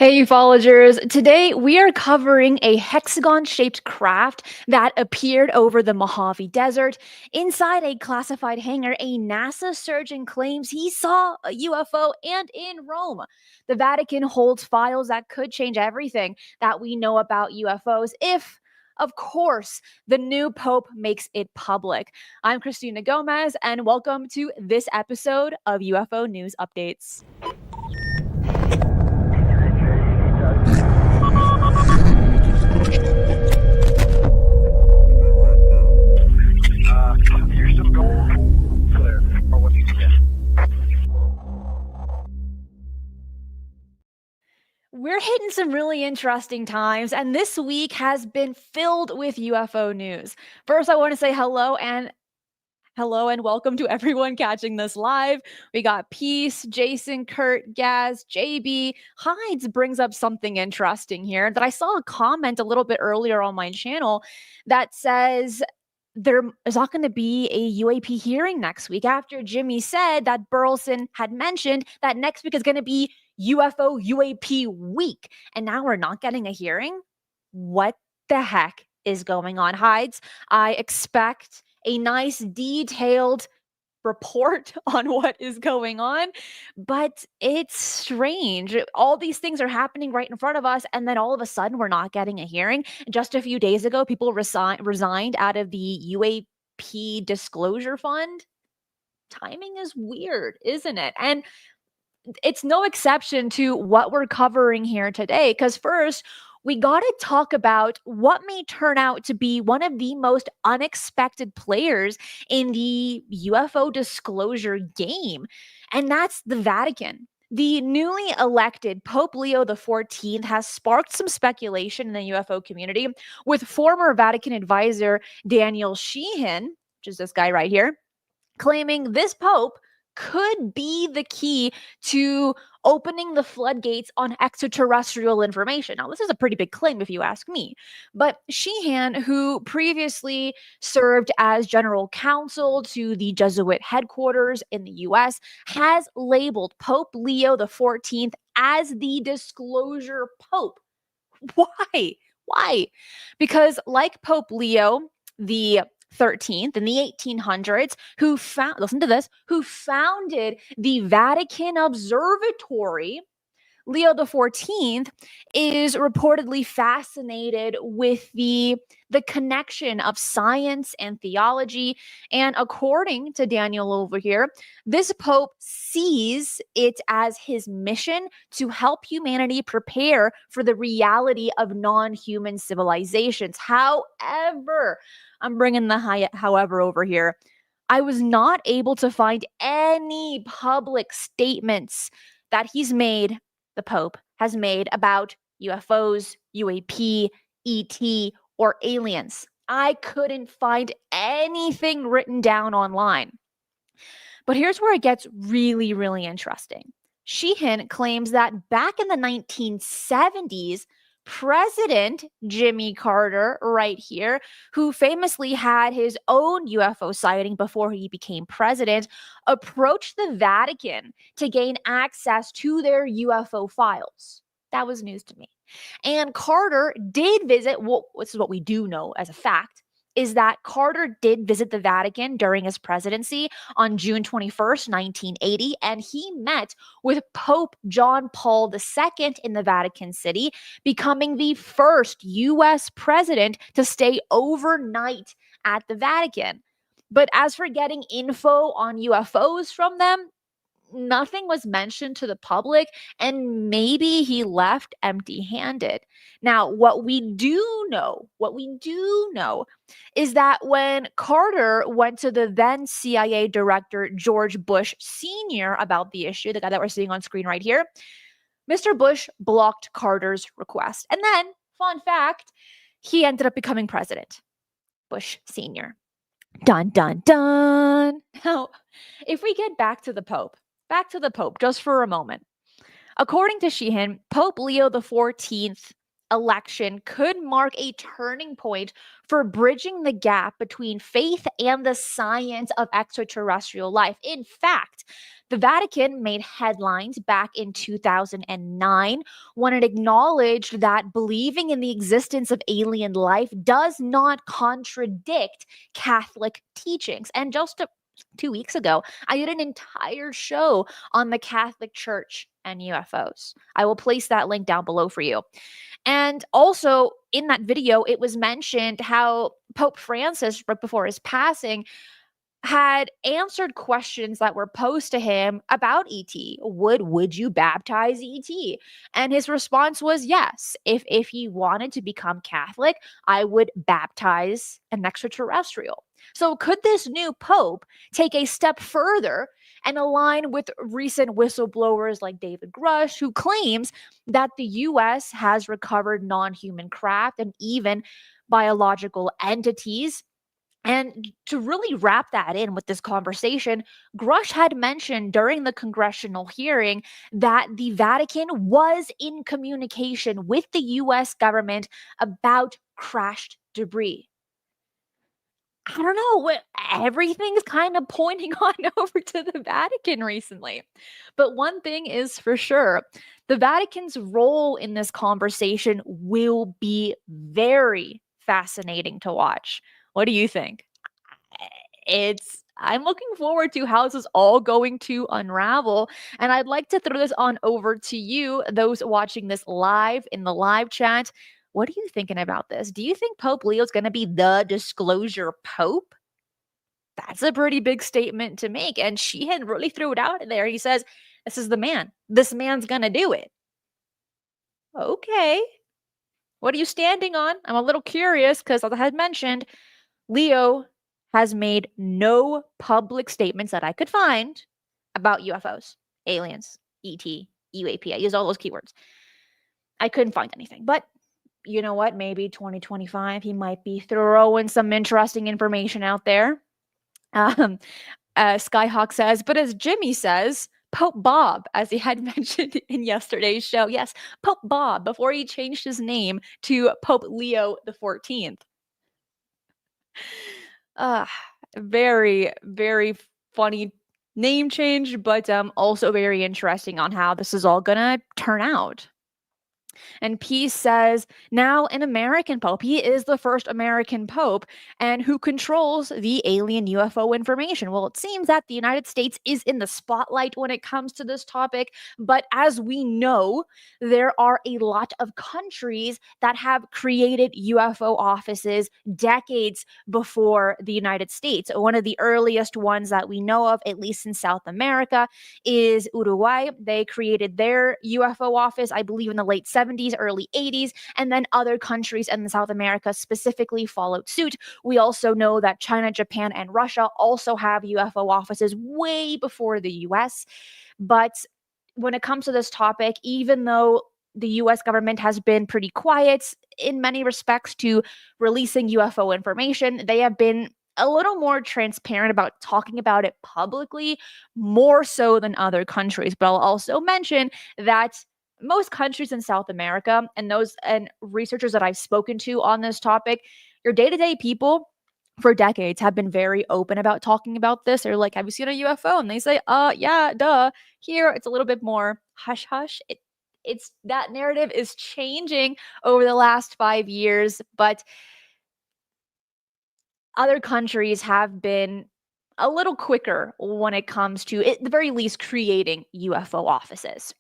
Hey, followers. Today we are covering a hexagon-shaped craft that appeared over the Mojave Desert. Inside a classified hangar, a NASA surgeon claims he saw a UFO and in Rome. The Vatican holds files that could change everything that we know about UFOs if, of course, the new Pope makes it public. I'm Cristina Gomez, and welcome to this episode of UFO News Updates. You're still going clear. Or what do you get? We're hitting some really interesting times, and this week has been filled with UFO news. First, I want to say hello and welcome to everyone catching this live. We got Peace, Jason, Kurt, Gaz, JB. Hides brings up something interesting here that I saw a comment a little bit earlier on my channel that says there is not going to be a UAP hearing next week after Jimmy said that Burleson had mentioned that next week is going to be UFO UAP week. And now we're not getting a hearing? What the heck is going on, Hides? I expect a nice detailed report on what is going on, but it's strange. All these things are happening right in front of us, and then all of a sudden we're not getting a hearing. Just a few days ago, people resigned out of the UAP Disclosure Fund. Timing is weird, isn't it? And it's no exception to what we're covering here today, because first, we got to talk about what may turn out to be one of the most unexpected players in the UFO disclosure game, and that's the Vatican. The newly elected Pope Leo XIV has sparked some speculation in the UFO community, with former Vatican advisor Daniel Sheehan, which is this guy right here, claiming this Pope could be the key to opening the floodgates on extraterrestrial information. Now, this is a pretty big claim if you ask me. But Sheehan, who previously served as general counsel to the Jesuit headquarters in the US, has labeled Pope Leo XIV as the disclosure pope. Why? Why? Because like Pope Leo, the 13th in the 1800s, listen to this, who founded the Vatican Observatory, Leo XIV is reportedly fascinated with the connection of science and theology. And according to Daniel over here, this Pope sees it as his mission to help humanity prepare for the reality of non-human civilizations. However, I'm bringing the however over here. I was not able to find any public statements that the Pope has made about UFOs, UAP, ET, or aliens. I couldn't find anything written down online. But here's where it gets really, really interesting. Sheehan claims that back in the 1970s, President Jimmy Carter, right here, who famously had his own UFO sighting before he became president, approached the Vatican to gain access to their UFO files. That was news to me. And Carter did visit, this is what we do know as a fact, is that Carter did visit the Vatican during his presidency on June 21st, 1980, and he met with Pope John Paul II in the Vatican City, becoming the first U.S. president to stay overnight at the Vatican. But as for getting info on UFOs from them, nothing was mentioned to the public, and maybe he left empty-handed. Now, what we do know is that when Carter went to the then CIA director George Bush Sr. about the issue, the guy that we're seeing on screen right here, Mr. Bush blocked Carter's request. And then, fun fact, he ended up becoming president. Bush Sr. Dun, dun, dun. Now, if we get back to the Pope just for a moment. According to Sheehan, Pope Leo XIV election could mark a turning point for bridging the gap between faith and the science of extraterrestrial life. In fact, the Vatican made headlines back in 2009 when it acknowledged that believing in the existence of alien life does not contradict Catholic teachings. And just 2 weeks ago, I did an entire show on the Catholic Church and UFOs. I will place that link down below for you. And also in that video, it was mentioned how Pope Francis, right before his passing, had answered questions that were posed to him about ET. Would you baptize ET? And his response was yes. If he wanted to become Catholic, I would baptize an extraterrestrial. So could this new pope take a step further and align with recent whistleblowers like David Grush, who claims that the US has recovered non-human craft and even biological entities? And to really wrap that in with this conversation, Grush had mentioned during the congressional hearing that the Vatican was in communication with the US government about crashed debris. I don't know what everything's kind of pointing on over to the Vatican recently. But one thing is for sure, the Vatican's role in this conversation will be very fascinating to watch. What do you think? I'm looking forward to how this is all going to unravel. And I'd like to throw this on over to you, those watching this live in the live chat. What are you thinking about this? Do you think Pope Leo is going to be the disclosure pope? That's a pretty big statement to make. And Sheehan really threw it out there. He says, this is the man. This man's going to do it. Okay. What are you standing on? I'm a little curious because, as I had mentioned, Leo has made no public statements that I could find about UFOs, aliens, ET, UAP. I use all those keywords. I couldn't find anything. But you know what? Maybe 2025, he might be throwing some interesting information out there. Skyhawk says, but as Jimmy says, Pope Bob, as he had mentioned in yesterday's show. Yes, Pope Bob, before he changed his name to Pope Leo XIV. Very, very funny name change, but also very interesting on how this is all gonna turn out. And Peace says, now an American pope. He is the first American pope, and who controls the alien UFO information. Well, it seems that the United States is in the spotlight when it comes to this topic, but as we know, there are a lot of countries that have created UFO offices decades before the United States. One of the earliest ones that we know of, at least in South America, is Uruguay. They created their UFO office, I believe, in the late 70s, early 80s, and then other countries in South America specifically followed suit. We also know that China, Japan, and Russia also have UFO offices way before the US. But when it comes to this topic, even though the US government has been pretty quiet in many respects to releasing UFO information, they have been a little more transparent about talking about it publicly, more so than other countries. But I'll also mention that most countries in South America and those and researchers that I've spoken to on this topic, your day-to-day people for decades have been very open about talking about this. They're like, have you seen a UFO? And they say, yeah, duh. Here it's a little bit more hush hush. It's that narrative is changing over the last 5 years, but other countries have been a little quicker when it comes to, at the very least, creating UFO offices.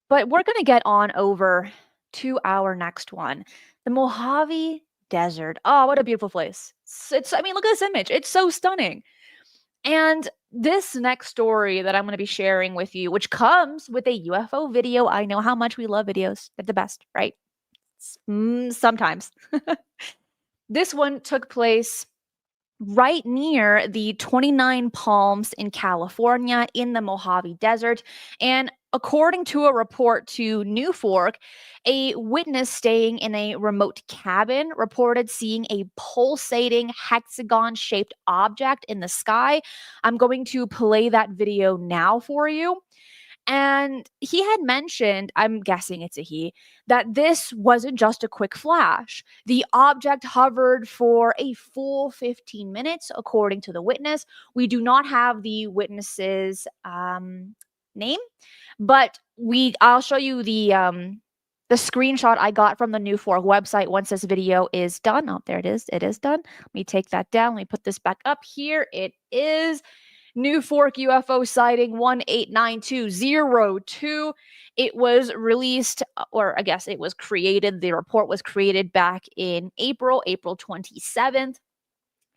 But we're going to get on over to our next one, the Mojave Desert. Oh, what a beautiful place. I mean, look at this image. It's so stunning. And this next story that I'm going to be sharing with you, which comes with a UFO video. I know how much we love videos. They're the best, right? Sometimes. This one took place right near the 29 Palms in California in the Mojave Desert. And according to a report to New Fork, a witness staying in a remote cabin reported seeing a pulsating hexagon-shaped object in the sky. I'm going to play that video now for you. And he had mentioned, I'm guessing it's a he, that this wasn't just a quick flash. The object hovered for a full 15 minutes, according to the witness. We do not have the witness's name, but I'll show you the screenshot I got from the New Fork website once this video is done. Oh, there it is. It is done. Let me take that down. Let me put this back up here. It is New Fork UFO sighting 189202. It was released, or I guess it was created. The report was created back in April 27th.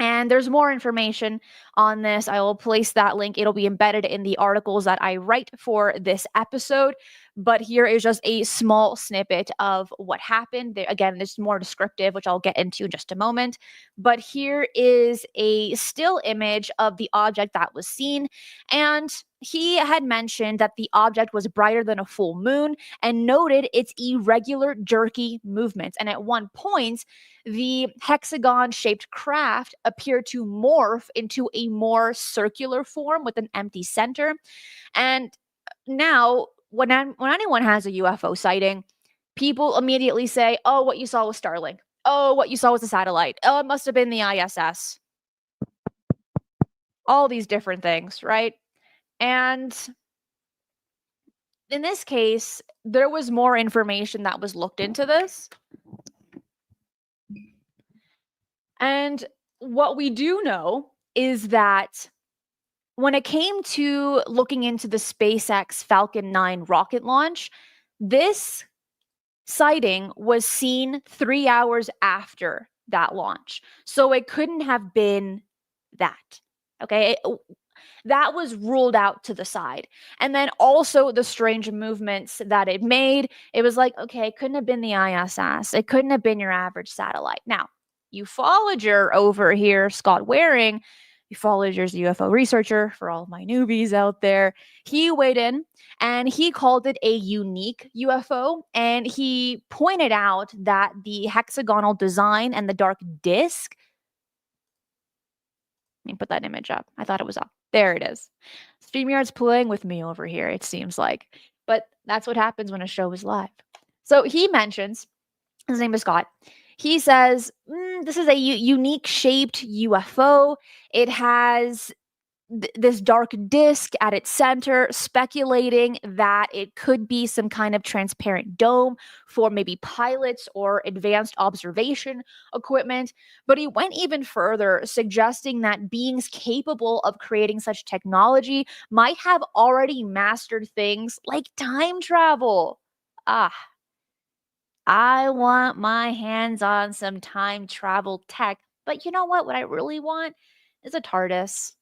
And there's more information on this. I will place that link. It'll be embedded in the articles that I write for this episode. But here is just a small snippet of what happened. Again, this is more descriptive, which I'll get into in just a moment. But here is a still image of the object that was seen. And he had mentioned that the object was brighter than a full moon and noted its irregular, jerky movements. And at one point, the hexagon shaped craft appeared to morph into a more circular form with an empty center. And now, when anyone has a UFO sighting, people immediately say, oh, what you saw was Starlink. Oh, what you saw was a satellite. Oh, it must have been the ISS. All these different things, right? And in this case, there was more information that was looked into this. And what we do know is that when it came to looking into the SpaceX Falcon 9 rocket launch, this sighting was seen 3 hours after that launch. So it couldn't have been that. Okay. That was ruled out to the side. And then also the strange movements that it made. It was like, okay, it couldn't have been the ISS. It couldn't have been your average satellite. Now, ufologer over here, Scott Waring, ufologer's a UFO researcher for all my newbies out there. He weighed in and he called it a unique UFO. And he pointed out that the hexagonal design and the dark disk. Let me put that image up. I thought it was up. There it is. StreamYard's playing with me over here, it seems like. But that's what happens when a show is live. So he mentions, his name is Scott. He says, this is a unique shaped UFO. It has this dark disk at its center, speculating that it could be some kind of transparent dome for maybe pilots or advanced observation equipment. But he went even further, suggesting that beings capable of creating such technology might have already mastered things like time travel. I want my hands on some time travel tech. But you know what? What I really want is a TARDIS.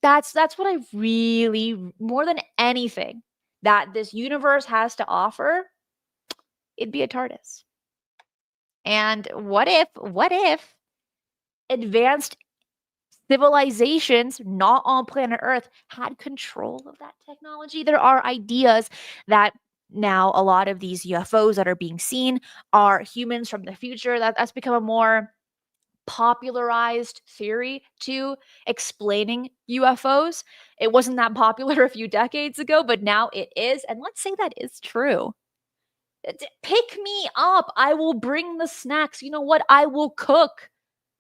That's what I really, more than anything that this universe has to offer, it'd be a TARDIS. And what if advanced civilizations not on planet Earth had control of that technology? There are ideas that now a lot of these UFOs that are being seen are humans from the future. That's become a more popularized theory to explaining UFOs. It wasn't that popular a few decades ago, but now it is. And let's say that is true. Pick me up. I will bring the snacks. You know what? I will cook.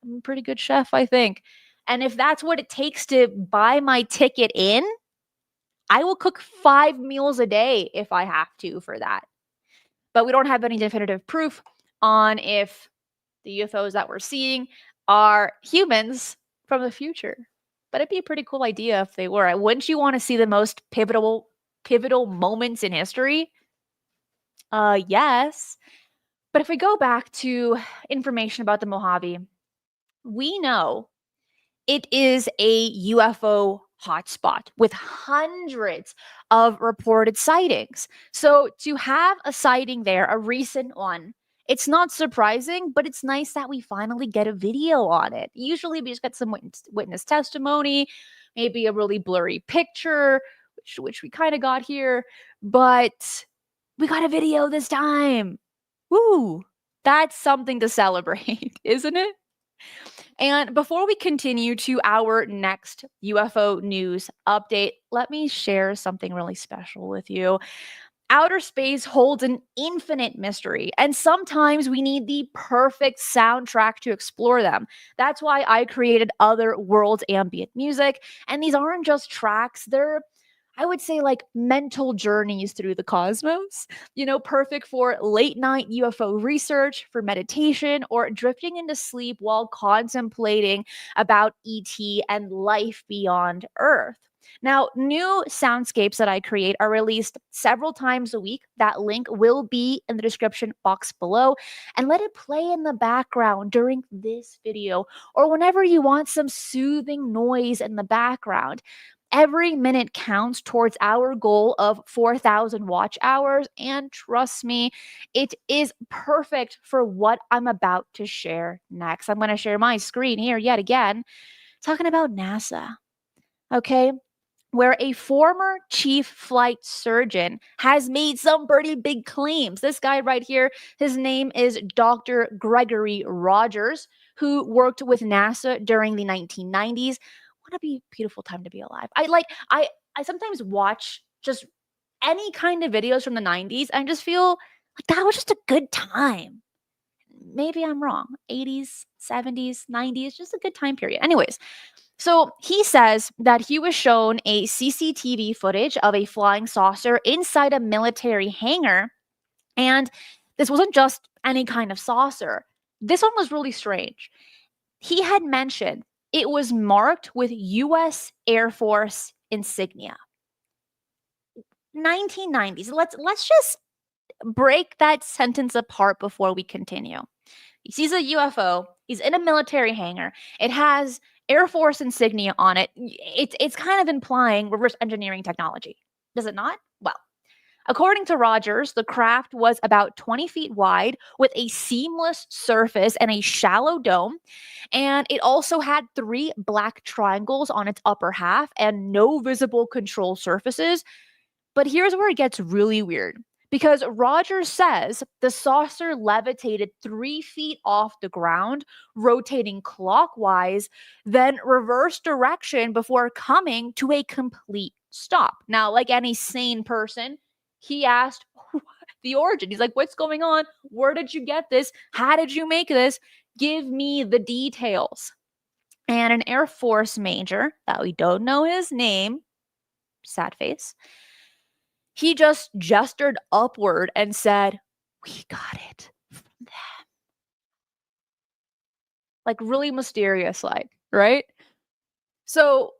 I'm a pretty good chef, I think. And if that's what it takes to buy my ticket in, I will cook 5 meals a day if I have to for that. But we don't have any definitive proof on if the UFOs that we're seeing are humans from the future. But it'd be a pretty cool idea if they were. Wouldn't you want to see the most pivotal moments in history? Yes. But if we go back to information about the Mojave, we know it is a UFO hotspot with hundreds of reported sightings. So to have a sighting there, a recent one, it's not surprising, but it's nice that we finally get a video on it. Usually we just get some witness testimony, maybe a really blurry picture, which we kind of got here, but we got a video this time. Woo! That's something to celebrate, isn't it? And before we continue to our next UFO news update, let me share something really special with you. Outer space holds an infinite mystery, and sometimes we need the perfect soundtrack to explore them. That's why I created Other Worlds ambient music, and these aren't just tracks, they're I would say like mental journeys through the cosmos, perfect for late night UFO research, for meditation, or drifting into sleep while contemplating about ET and life beyond Earth. Now, new soundscapes that I create are released several times a week. That link will be in the description box below. And let it play in the background during this video or whenever you want some soothing noise in the background. Every minute counts towards our goal of 4,000 watch hours. And trust me, it is perfect for what I'm about to share next. I'm going to share my screen here yet again, talking about NASA. Okay, where a former chief flight surgeon has made some pretty big claims. This guy right here, his name is Dr. Gregory Rogers, who worked with NASA during the 1990s. What a beautiful time to be alive. I sometimes watch just any kind of videos from the 90s and just feel like that was just a good time. Maybe I'm wrong. 80s, 70s, 90s, just a good time period. Anyways, so he says that he was shown a CCTV footage of a flying saucer inside a military hangar. And this wasn't just any kind of saucer. This one was really strange. He had mentioned it was marked with US Air Force insignia. 1990s. Let's just break that sentence apart before we continue. He sees a UFO. He's in a military hangar. It has Air Force insignia on it. It's kind of implying reverse engineering technology. Does it not? Well, according to Rogers, the craft was about 20 feet wide with a seamless surface and a shallow dome. And it also had 3 black triangles on its upper half and no visible control surfaces. But here's where it gets really weird. Because Rogers says the saucer levitated 3 feet off the ground, rotating clockwise, then reverse direction before coming to a complete stop. Now, like any sane person, he asked the origin. He's like, what's going on? Where did you get this? How did you make this? Give me the details. And an Air Force major, that we don't know his name, sad face, he just gestured upward and said, we got it from them. Like really mysterious, like, right? So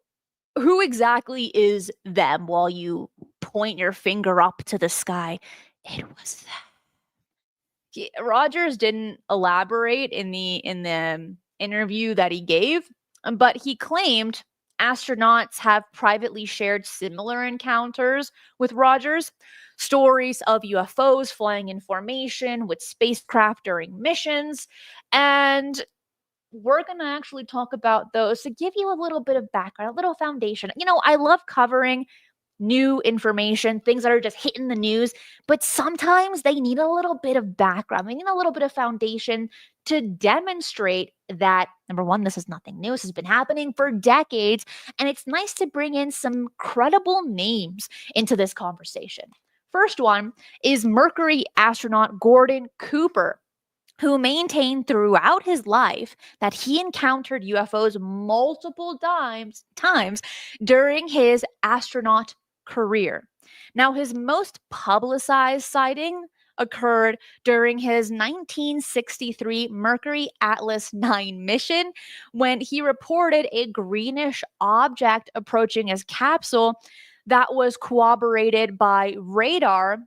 who exactly is them while you point your finger up to the sky? It was them. Rogers didn't elaborate in the interview that he gave, but he claimed astronauts have privately shared similar encounters with Rogers, stories of UFOs flying in formation with spacecraft during missions, and we're going to actually talk about those to give you a little bit of background, a little foundation. I love covering new information, things that are just hitting the news, but sometimes they need a little bit of background. They need a little bit of foundation to demonstrate that, number one, this is nothing new. This has been happening for decades, and it's nice to bring in some credible names into this conversation. First one is Mercury astronaut Gordon Cooper, who maintained throughout his life that he encountered UFOs multiple times during his astronaut career. Now, his most publicized sighting occurred during his 1963 Mercury Atlas 9 mission when he reported a greenish object approaching his capsule that was corroborated by radar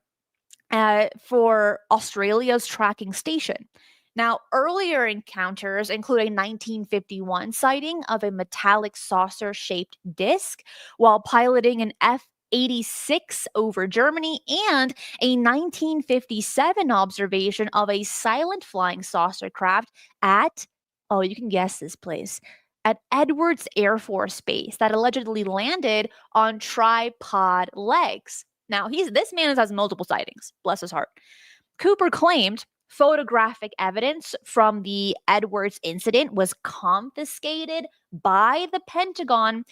for Australia's tracking station. Now, earlier encounters include a 1951 sighting of a metallic saucer-shaped disc while piloting an F-86 over Germany, and a 1957 observation of a silent flying saucer craft at, oh, you can guess this place, at Edwards Air Force Base that allegedly landed on tripod legs. Now, this man has multiple sightings, bless his heart. Cooper claimed Photographic evidence from the Edwards incident was confiscated by the Pentagon,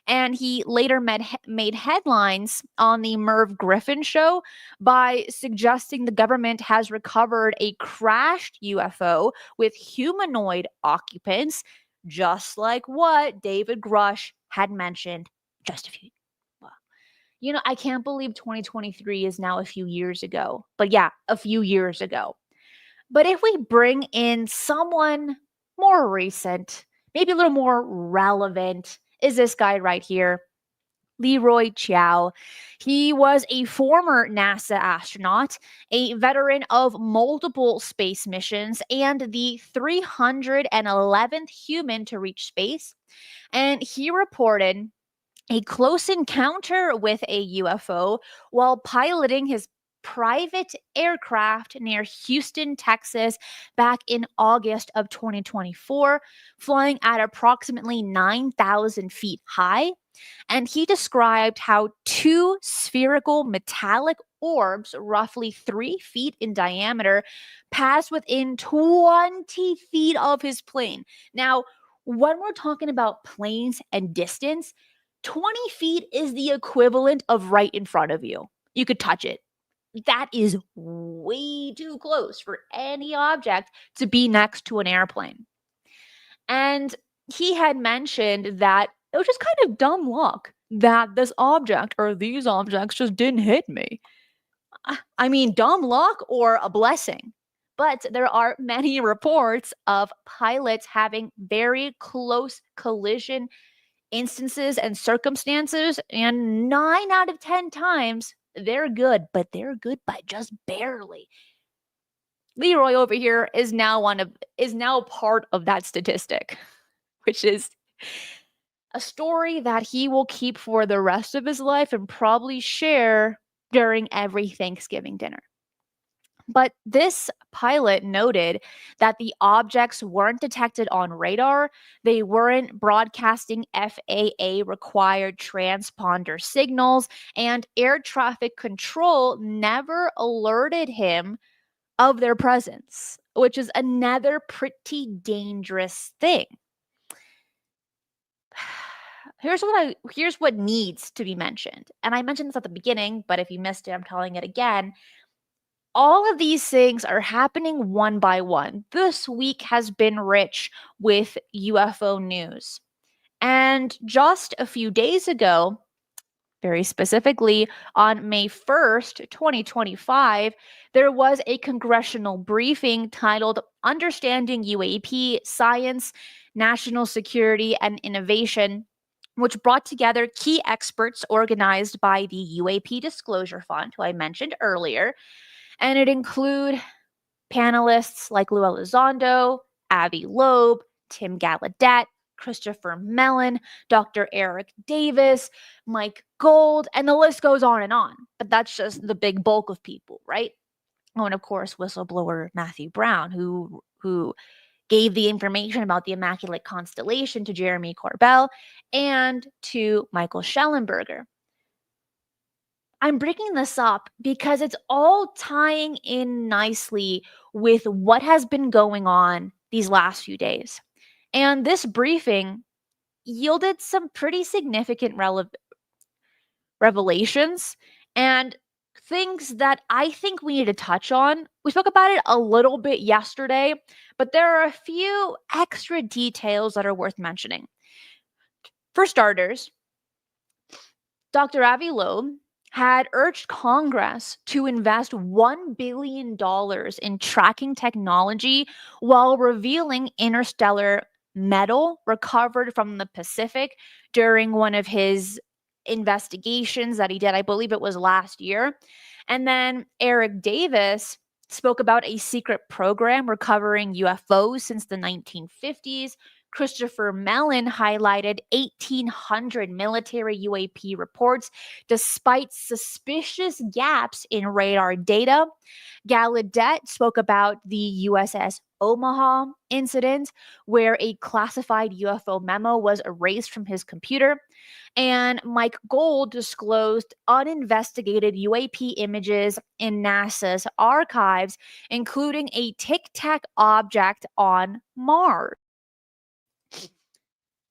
and he later made headlines on the Merv Griffin show by suggesting the government has recovered a crashed UFO with humanoid occupants, just like what David Grush had mentioned just a few. Well, I can't believe 2023 is now a few years ago. But yeah, a few years ago. But if we bring in someone more recent, maybe a little more relevant, is this guy right here, Leroy Chiao. He was a former NASA astronaut, a veteran of multiple space missions, and the 311th human to reach space. And he reported a close encounter with a UFO while piloting his private aircraft near Houston, Texas, back in August of 2024, flying at approximately 9,000 feet high. And he described how two spherical metallic orbs, roughly 3 feet in diameter, passed within 20 feet of his plane. Now, when we're talking about planes and distance, 20 feet is the equivalent of right in front of you. You could touch it. That is way too close for any object to be next to an airplane. And he had mentioned that it was just kind of dumb luck that this object or these objects just didn't hit me. I mean, dumb luck or a blessing. But there are many reports of pilots having very close collision instances and circumstances, and 9 out of 10 times they're good, but they're good by just barely. Leroy over here is now part of that statistic, which is a story that he will keep for the rest of his life and probably share during every Thanksgiving dinner. But this pilot noted that the objects weren't detected on radar. They weren't broadcasting FAA required transponder signals, and air traffic control never alerted him of their presence, which is another pretty dangerous thing. Here's what needs to be mentioned. And I mentioned this at the beginning, but if you missed it, I'm telling it again. All of these things are happening one by one. This week has been rich with UFO news. And just a few days ago, very specifically on May 1st, 2025, there was a congressional briefing titled Understanding UAP Science, National Security, and Innovation, which brought together key experts organized by the UAP Disclosure Fund, who I mentioned earlier. And it include panelists like Lou Elizondo, Avi Loeb, Tim Gallaudet, Christopher Mellon, Dr. Eric Davis, Mike Gold, and the list goes on and on. But that's just the big bulk of people, right? Oh, and of course, whistleblower Matthew Brown, who gave the information about the Immaculate Constellation to Jeremy Corbell and to Michael Schellenberger. I'm bringing this up because it's all tying in nicely with what has been going on these last few days. And this briefing yielded some pretty significant revelations and things that I think we need to touch on. We spoke about it a little bit yesterday, but there are a few extra details that are worth mentioning. For starters, Dr. Avi Loeb had urged Congress to invest $1 billion in tracking technology while revealing interstellar metal recovered from the Pacific during one of his investigations that he did. I believe it was last year. And then Eric Davis spoke about a secret program recovering UFOs since the 1950s. Christopher Mellon highlighted 1,800 military UAP reports despite suspicious gaps in radar data. Gallaudet spoke about the USS Omaha incident, where a classified UFO memo was erased from his computer. And Mike Gold disclosed uninvestigated UAP images in NASA's archives, including a Tic Tac object on Mars.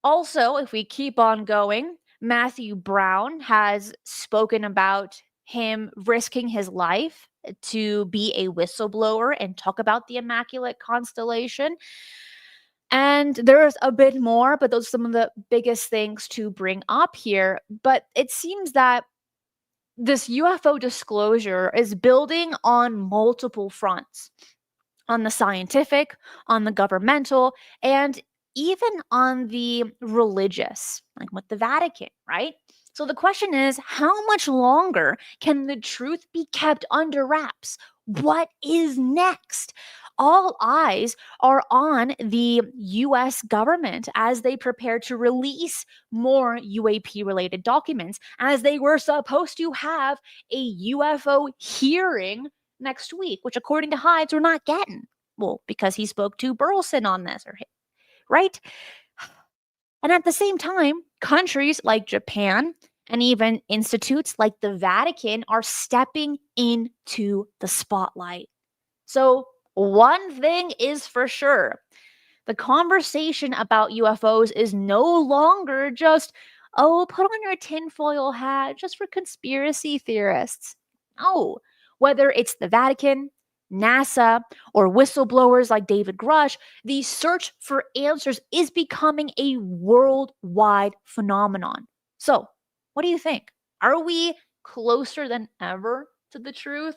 Also, if we keep on going, Matthew Brown has spoken about him risking his life to be a whistleblower and talk about the Immaculate Constellation. And there's a bit more, but those are some of the biggest things to bring up here. But it seems that this UFO disclosure is building on multiple fronts, on the scientific, on the governmental, and even on the religious, like with the Vatican, right? So the question is, how much longer can the truth be kept under wraps? What is next? All eyes are on the US government as they prepare to release more UAP related documents, as they were supposed to have a UFO hearing next week, which according to Hides, we're not getting. Well, because he spoke to Burleson on this, right? And at the same time, countries like Japan and even institutes like the Vatican are stepping into the spotlight. So, one thing is for sure, the conversation about UFOs is no longer just, oh, put on your tinfoil hat just for conspiracy theorists. No, whether it's the Vatican, NASA, or whistleblowers like David Grush, the search for answers is becoming a worldwide phenomenon. So, what do you think? Are we closer than ever to the truth?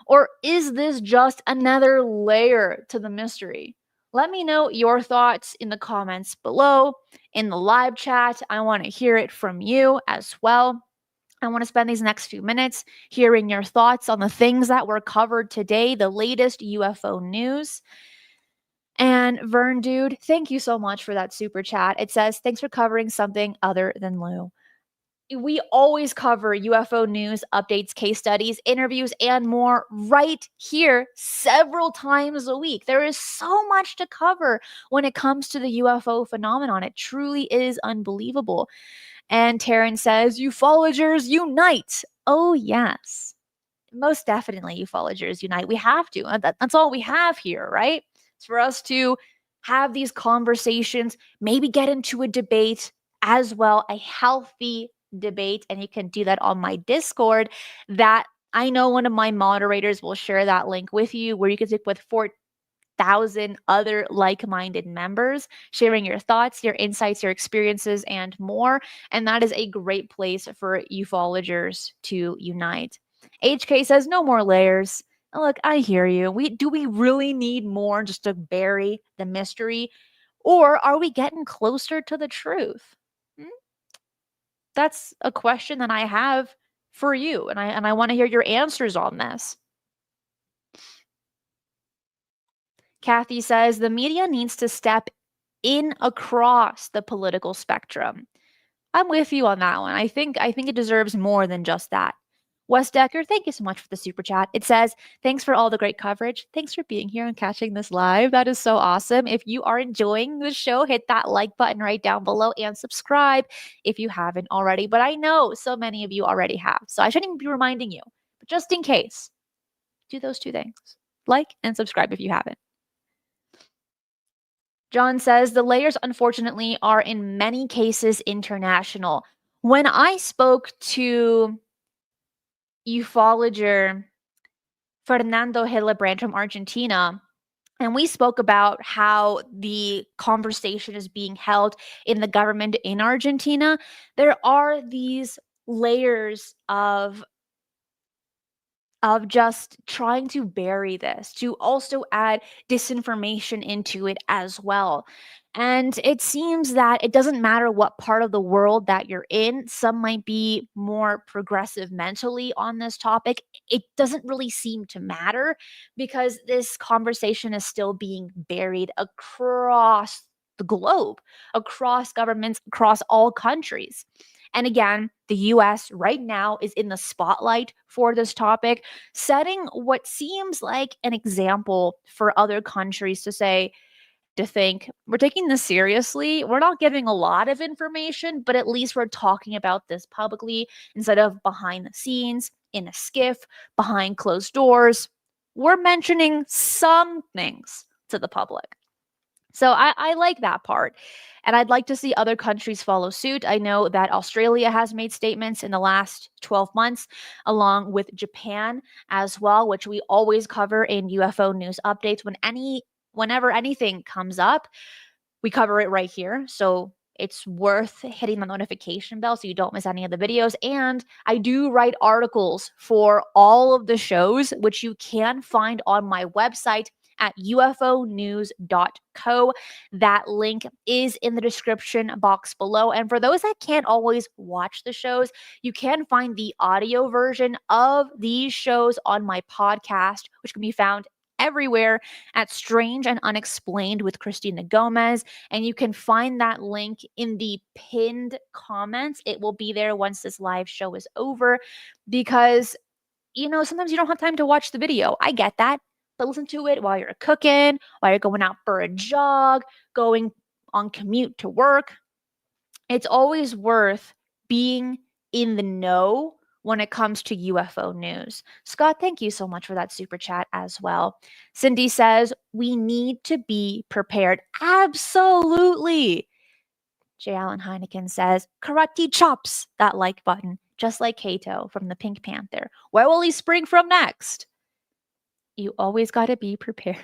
Or is this just another layer to the mystery? Let me know your thoughts in the comments below, in the live chat. I want to hear it from you as well. I want to spend these next few minutes hearing your thoughts on the things that were covered today, the latest UFO news. And Vern Dude, thank you so much for that super chat. It says, thanks for covering something other than Lou. We always cover UFO news, updates, case studies, interviews, and more right here several times a week. There is so much to cover when it comes to the UFO phenomenon. It truly is unbelievable. And Taryn says, ufologers unite. Oh, yes. Most definitely, ufologers unite. We have to. That's all we have here, right? It's for us to have these conversations, maybe get into a debate as well, a healthy debate. And you can do that on my Discord. That I know one of my moderators will share that link with you, where you can speak with 4,000 other like-minded members, sharing your thoughts, your insights, your experiences, and more. And that is a great place for ufologers to unite. HK says no more layers. Look, I hear you. Do we really need more just to bury the mystery? Or are we getting closer to the truth? Hmm? That's a question that I have for you, and I want to hear your answers on this. Kathy says the media needs to step in across the political spectrum. I'm with you on that one. I think it deserves more than just that. Wes Decker, thank you so much for the super chat. It says, thanks for all the great coverage. Thanks for being here and catching this live. That is so awesome. If you are enjoying the show, hit that like button right down below and subscribe if you haven't already. But I know so many of you already have, so I shouldn't even be reminding you. But just in case, do those two things. Like and subscribe if you haven't. John says the layers, unfortunately, are in many cases international. When I spoke to ufologer Fernando Hillebrand from Argentina, and we spoke about how the conversation is being held in the government in Argentina, there are these layers of just trying to bury this, to also add disinformation into it as well. And it seems that it doesn't matter what part of the world that you're in. Some might be more progressive mentally on this topic. It doesn't really seem to matter because this conversation is still being buried across the globe, across governments, across all countries. And again, the US right now is in the spotlight for this topic, setting what seems like an example for other countries to say, to think we're taking this seriously. We're not giving a lot of information, but at least we're talking about this publicly instead of behind the scenes, in a skiff, behind closed doors. We're mentioning some things to the public. So I like that part. And I'd like to see other countries follow suit. I know that Australia has made statements in the last 12 months, along with Japan as well, which we always cover in UFO news updates. Whenever anything comes up, we cover it right here. So it's worth hitting the notification bell so you don't miss any of the videos. And I do write articles for all of the shows, which you can find on my website at ufonews.co. That link is in the description box below. And for those that can't always watch the shows, you can find the audio version of these shows on my podcast, which can be found everywhere at Strange and Unexplained with Cristina Gomez. And you can find that link in the pinned comments. It will be there once this live show is over because, sometimes you don't have time to watch the video. I get that. But listen to it while you're cooking, while you're going out for a jog, going on commute to work. It's always worth being in the know when it comes to UFO news. Scott, thank you so much for that super chat as well. Cindy says, we need to be prepared. Absolutely. J. Allen Heineken says, karate chops that like button, just like Kato from the Pink Panther. Where will he spring from next? You always got to be prepared.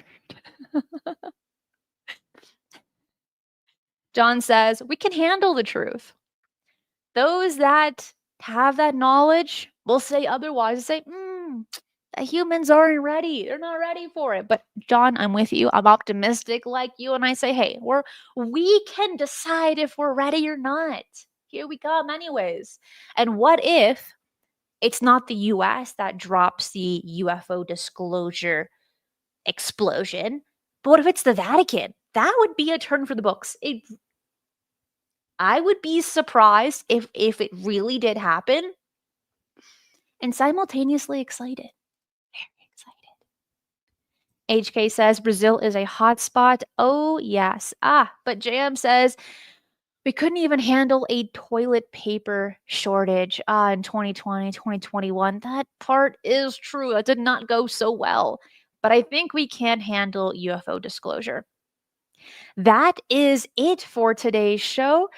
John says, we can handle the truth. Those that have that knowledge will say otherwise, say, the humans aren't ready. They're not ready for it. But John, I'm with you. I'm optimistic like you. And I say, hey, we can decide if we're ready or not. Here we come anyways. And what if it's not the US that drops the UFO disclosure explosion, but what if it's the Vatican? That would be a turn for the books. I would be surprised if it really did happen, and simultaneously excited. Very excited. HK says Brazil is a hotspot. Oh yes. But JM says we couldn't even handle a toilet paper shortage in 2020, 2021. That part is true. That did not go so well. But I think we can handle UFO disclosure. That is it for today's show.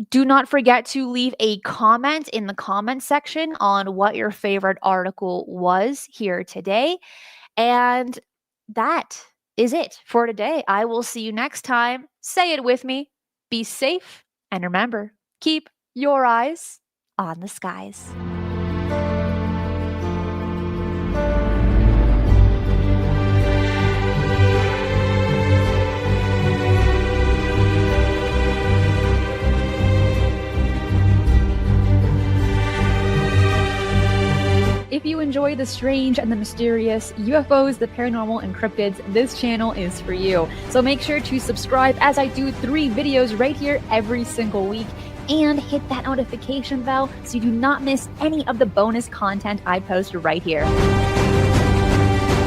Do not forget to leave a comment in the comment section on what your favorite article was here today. And that is it for today. I will see you next time. Say it with me. Be safe. And remember, keep your eyes on the skies. If you enjoy the strange and the mysterious, UFOs, the paranormal, and cryptids, this channel is for you. So make sure to subscribe as I do 3 videos right here every single week, and hit that notification bell so you do not miss any of the bonus content I post right here.